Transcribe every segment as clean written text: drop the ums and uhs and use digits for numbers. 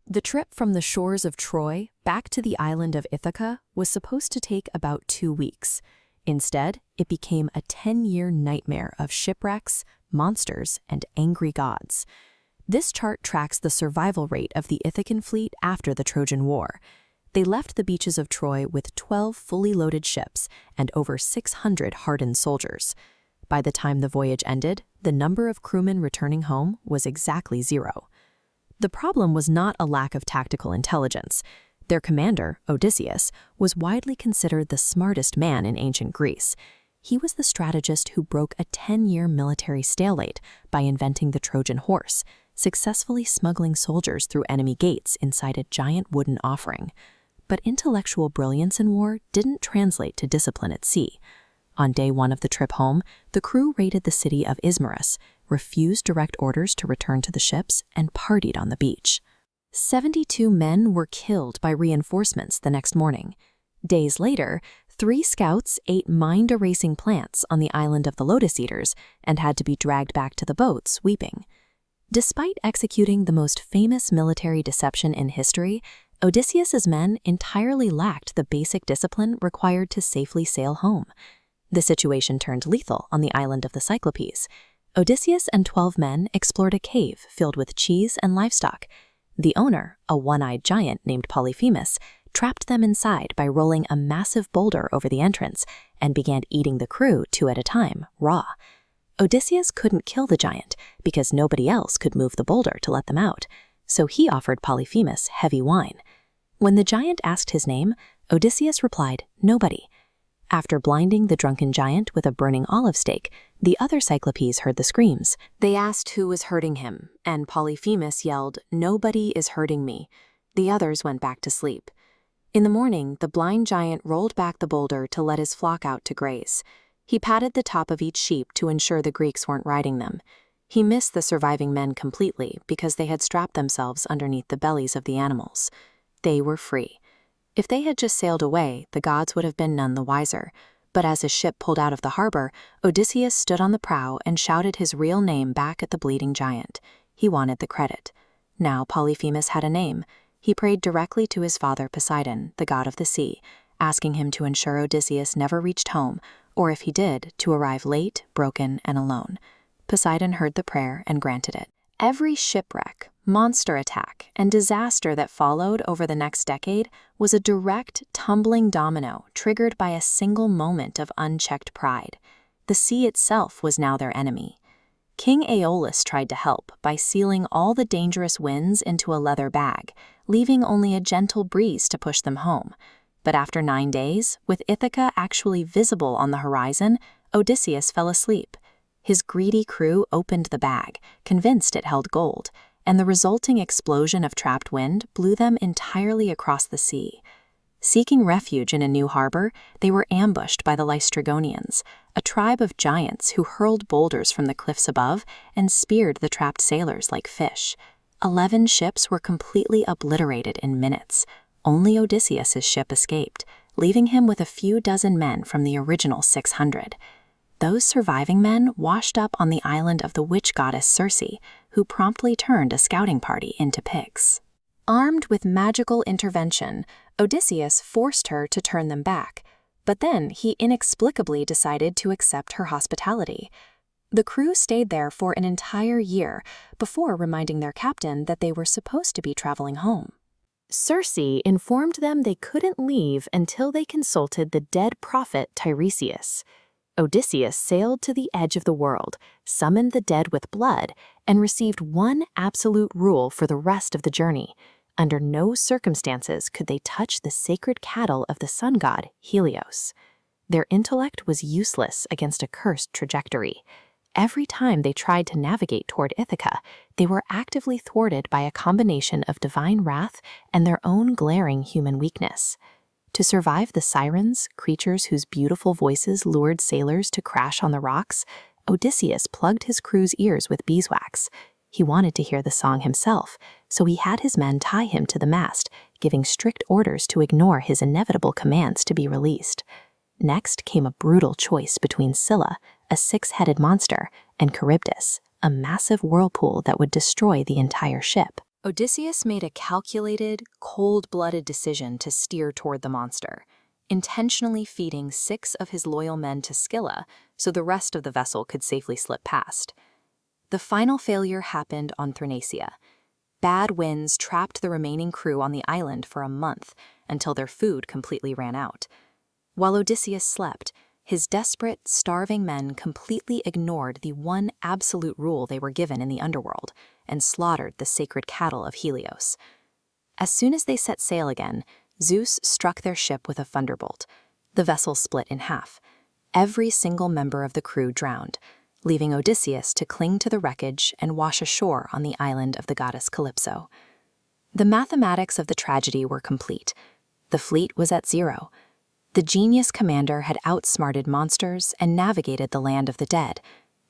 The trip from the shores of Troy back to the island of Ithaca was supposed to take about 2 weeks. Instead, it became a 10-year nightmare of shipwrecks, monsters, and angry gods. This chart tracks the survival rate of the Ithacan fleet after the Trojan War. They left the beaches of Troy with 12 fully loaded ships and over 600 hardened soldiers. By the time the voyage ended, the number of crewmen returning home was exactly 0. The problem was not a lack of tactical intelligence. Their commander, Odysseus, was widely considered the smartest man in ancient Greece. He was the strategist who broke a 10-year military stalemate by inventing the Trojan horse, successfully smuggling soldiers through enemy gates inside a giant wooden offering. But intellectual brilliance in war didn't translate to discipline at sea. On day 1 of the trip home, the crew raided the city of Ismarus, refused direct orders to return to the ships, and partied on the beach. 72 men were killed by reinforcements the next morning. Days later, 3 scouts ate mind-erasing plants on the island of the Lotus Eaters and had to be dragged back to the boats, weeping. Despite executing the most famous military deception in history, Odysseus's men entirely lacked the basic discipline required to safely sail home. The situation turned lethal on the island of the Cyclopes. Odysseus and 12 men explored a cave filled with cheese and livestock. The owner, a one-eyed giant named Polyphemus, trapped them inside by rolling a massive boulder over the entrance and began eating the crew 2 at a time, raw. Odysseus couldn't kill the giant because nobody else could move the boulder to let them out, so he offered Polyphemus heavy wine. When the giant asked his name, Odysseus replied, "Nobody." After blinding the drunken giant with a burning olive stake, the other Cyclopes heard the screams. They asked who was hurting him, and Polyphemus yelled, "Nobody is hurting me." The others went back to sleep. In the morning, the blind giant rolled back the boulder to let his flock out to graze. He patted the top of each sheep to ensure the Greeks weren't riding them. He missed the surviving men completely because they had strapped themselves underneath the bellies of the animals. They were free. If they had just sailed away, the gods would have been none the wiser. But as his ship pulled out of the harbor, Odysseus stood on the prow and shouted his real name back at the bleeding giant. He wanted the credit. Now Polyphemus had a name. He prayed directly to his father Poseidon, the god of the sea, asking him to ensure Odysseus never reached home, or if he did, to arrive late, broken, and alone. Poseidon heard the prayer and granted it. Every shipwreck, monster attack, and disaster that followed over the next decade was a direct, tumbling domino triggered by a single moment of unchecked pride. The sea itself was now their enemy. King Aeolus tried to help by sealing all the dangerous winds into a leather bag, leaving only a gentle breeze to push them home. But after 9 days, with Ithaca actually visible on the horizon, Odysseus fell asleep. His greedy crew opened the bag, convinced it held gold, and the resulting explosion of trapped wind blew them entirely across the sea. Seeking refuge in a new harbor, they were ambushed by the Lystrigonians, a tribe of giants who hurled boulders from the cliffs above and speared the trapped sailors like fish. 11 ships were completely obliterated in minutes. Only Odysseus's ship escaped, leaving him with a few dozen men from the original 600. Those surviving men washed up on the island of the witch goddess Circe, who promptly turned a scouting party into pigs. Armed with magical intervention, Odysseus forced her to turn them back, but then he inexplicably decided to accept her hospitality. The crew stayed there for an entire year before reminding their captain that they were supposed to be traveling home. Circe informed them they couldn't leave until they consulted the dead prophet Tiresias. Odysseus sailed to the edge of the world, summoned the dead with blood, and received one absolute rule for the rest of the journey. Under no circumstances could they touch the sacred cattle of the sun god, Helios. Their intellect was useless against a cursed trajectory. Every time they tried to navigate toward Ithaca, they were actively thwarted by a combination of divine wrath and their own glaring human weakness. To survive the sirens, creatures whose beautiful voices lured sailors to crash on the rocks, Odysseus plugged his crew's ears with beeswax. He wanted to hear the song himself, so he had his men tie him to the mast, giving strict orders to ignore his inevitable commands to be released. Next came a brutal choice between Scylla, a 6-headed monster, and Charybdis, a massive whirlpool that would destroy the entire ship. Odysseus made a calculated, cold-blooded decision to steer toward the monster, intentionally feeding 6 of his loyal men to Scylla so the rest of the vessel could safely slip past. The final failure happened on Thrinacia. Bad winds trapped the remaining crew on the island for a month until their food completely ran out. While Odysseus slept, his desperate, starving men completely ignored the one absolute rule they were given in the underworld and slaughtered the sacred cattle of Helios. As soon as they set sail again, Zeus struck their ship with a thunderbolt. The vessel split in half. Every single member of the crew drowned, leaving Odysseus to cling to the wreckage and wash ashore on the island of the goddess Calypso. The mathematics of the tragedy were complete. The fleet was at 0. The genius commander had outsmarted monsters and navigated the land of the dead,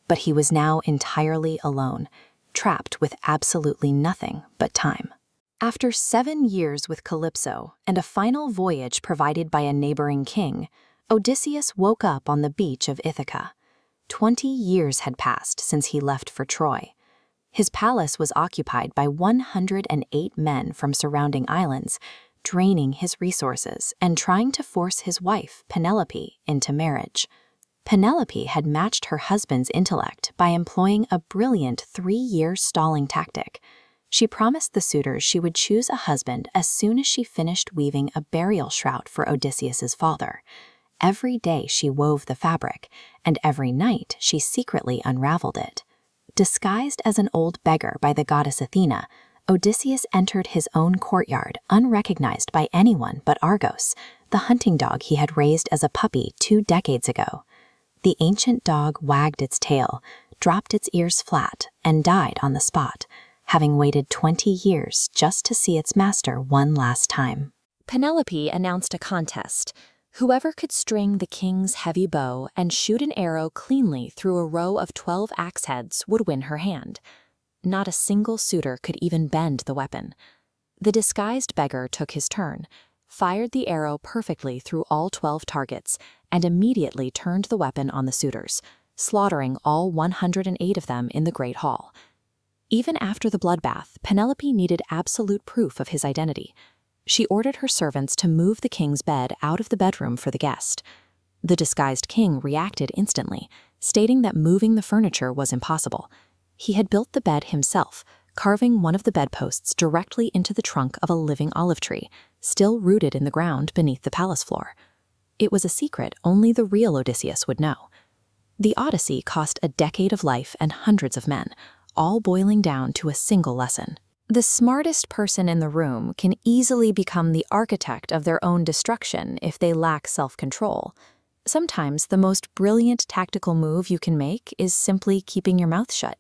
but he was now entirely alone, trapped with absolutely nothing but time. After 7 years with Calypso and a final voyage provided by a neighboring king, Odysseus woke up on the beach of Ithaca. 20 years had passed since he left for Troy. His palace was occupied by 108 men from surrounding islands, draining his resources and trying to force his wife, Penelope, into marriage. Penelope had matched her husband's intellect by employing a brilliant 3-year stalling tactic. She promised the suitors she would choose a husband as soon as she finished weaving a burial shroud for Odysseus's father. Every day she wove the fabric, and every night she secretly unraveled it. Disguised as an old beggar by the goddess Athena, Odysseus entered his own courtyard unrecognized by anyone but Argos, the hunting dog he had raised as a puppy 2 decades ago. The ancient dog wagged its tail, dropped its ears flat, and died on the spot, having waited 20 years just to see its master one last time. Penelope announced a contest. Whoever could string the king's heavy bow and shoot an arrow cleanly through a row of 12 axe heads would win her hand. Not a single suitor could even bend the weapon. The disguised beggar took his turn, fired the arrow perfectly through all 12 targets, and immediately turned the weapon on the suitors, slaughtering all 108 of them in the Great Hall. Even after the bloodbath, Penelope needed absolute proof of his identity. She ordered her servants to move the king's bed out of the bedroom for the guest. The disguised king reacted instantly, stating that moving the furniture was impossible. He had built the bed himself, carving one of the bedposts directly into the trunk of a living olive tree, still rooted in the ground beneath the palace floor. It was a secret only the real Odysseus would know. The Odyssey cost a decade of life and hundreds of men, all boiling down to a single lesson. The smartest person in the room can easily become the architect of their own destruction if they lack self-control. Sometimes the most brilliant tactical move you can make is simply keeping your mouth shut.